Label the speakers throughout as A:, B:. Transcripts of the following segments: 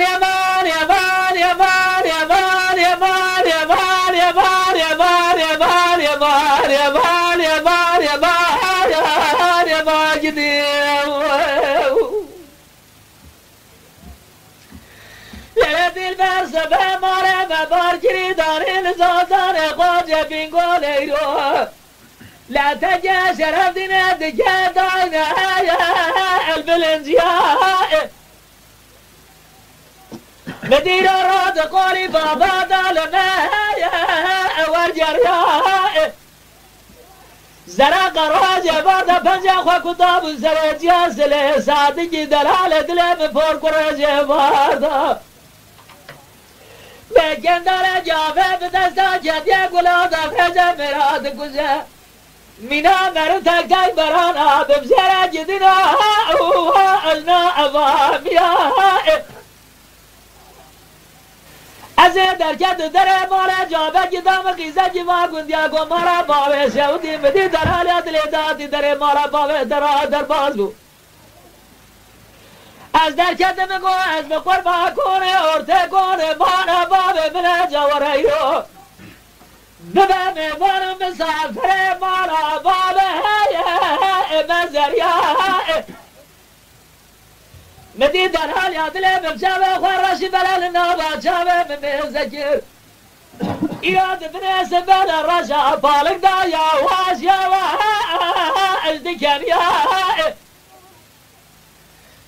A: يمان يمان يمان يمان يمان يمان يمان يمان يمان يمان يمان يمان يمان يمان قديم ليلة البرس بمارة مبار جريدان الزوزان قوجة بنقول ايرو لا تجا شرف دينا دجا داينا البلنجياء مدير راد قولي بابا دالنا والجرياء زرق راجع بعد بنجا خو كتاب زرجيا سلي صادقي دلالة دلم فور كرجة باردا بكن دار جافه بدستا جديا قلادا خجا مراد كوزا منا مرتا كاي برانا ببزرا جدنا ألنا أفاميا ازه درکت در مارا جابه گدام قیزه جوا گندیا کو مارا باوه شودی مدی در حالیت لیداتی در مارا باوه در باز بو از درکت مگو از بقربا کنه ارته کنه مارا باوه بله جوره یو ببه میوانم مسافر مارا باوه مزریا مدي در حال يادله بمشابه خراشي بلال النابا شابه من ذكر ياد بني سبال الرشا فالك دايا واش يا ازدكان يا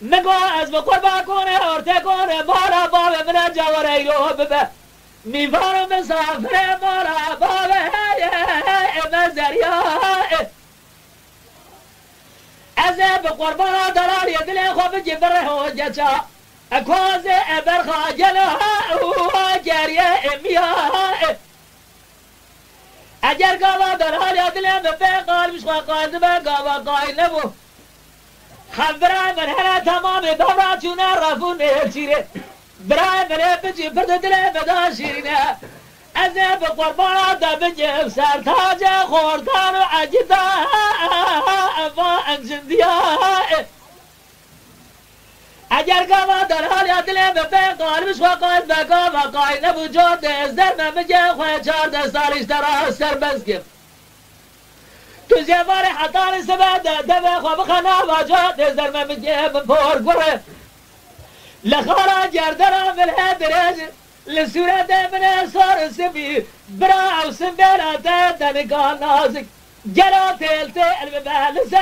A: نقو از بقربا كونه ارته كونه مارا بابه من جاوري رو ببه ميفارو مسافر مارا بابه مزريا ازه بقربان دلال يدلي خوب جبره هو جچا اكوز ابر خاجلها جاريه اميا اجر قاوا دلال يدلي ببه قال مش قال به قاوا قايل نبو خبره من هلا تمام دورا چونه رفون چيره برای من بجي برد دل بدا شيرينه ازه بقربان دا بجي سر تاج خوردان و عجدا انجندیا اگر گاوا در حال دل به قالبش و قال بگا و قاینه وجود ازدر نمیگه خواه 14 سالش در سر بزگم تو زیوار حتان سبه ده خواه بخنا واجاد ازدر نمیگه بپور گره لخارا جردنا ملها درج لسورة من صار سبي برا وسنبرا دنقال نازك جلو تلتي المبالسة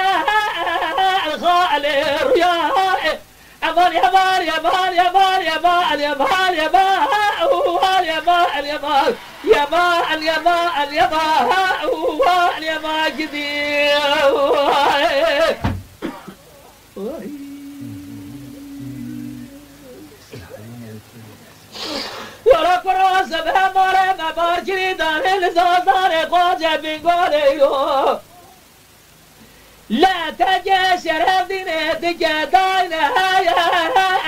A: الخال الرياء أمان يمان يمان يمان يمان يمان يمان يمان يمان يمان يمان يمان يمان قدير ورا فراس به ماره مبار جریدان الزازان قاجه بینگاره لا تجي شرف دينه دقا داينه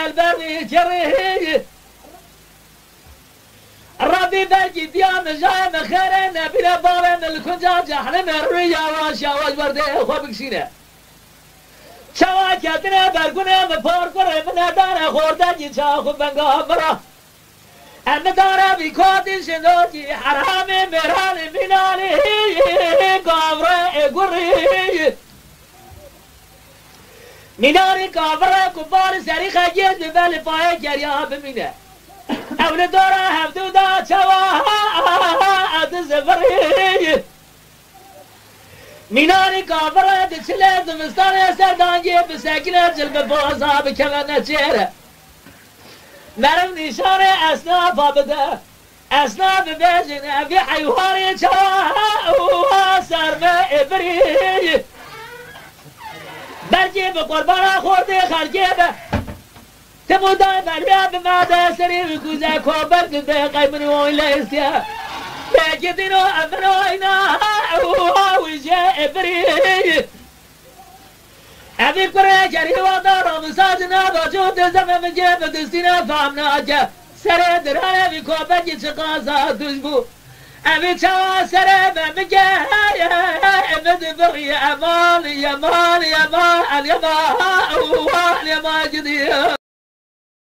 A: البري جريه ربي بلجي ديام جاي مخيرين بلا بابن الكنجاج احلم الريا واشا واجبرده خوبك سينه شوا كاتنا برگونه مفار كره من داره خورده جي چاخو بنگاه مرا ام داره بی کادی شنوجی حرام مران مینالی گاوره گوری میناری گاوره کبار سری خجید بل پای گریا بمینه اول داره هفته دا چوا اد زفری میناری گاوره دچله زمستان سردانگی بسکنه جلب بازا بکمنه چهره مرم نشان اسناف بده اسناف بجنه في حيواني چاها سرمه ابری برجي بقربان خورده خرجه به تمودا بلبه بماده سري بكوزه كوبر كده قيمني ويلا استيا بجدينو امنو اينا وجه ابری ابي كره جري ودار مساجنا وجود زمن جيب دستنا فهمنا جا سر درانه بي كوبجي چقازا دزبو ابي چوا سر بمجه امد بغي امان يمان يمان اليمان اليمان جدي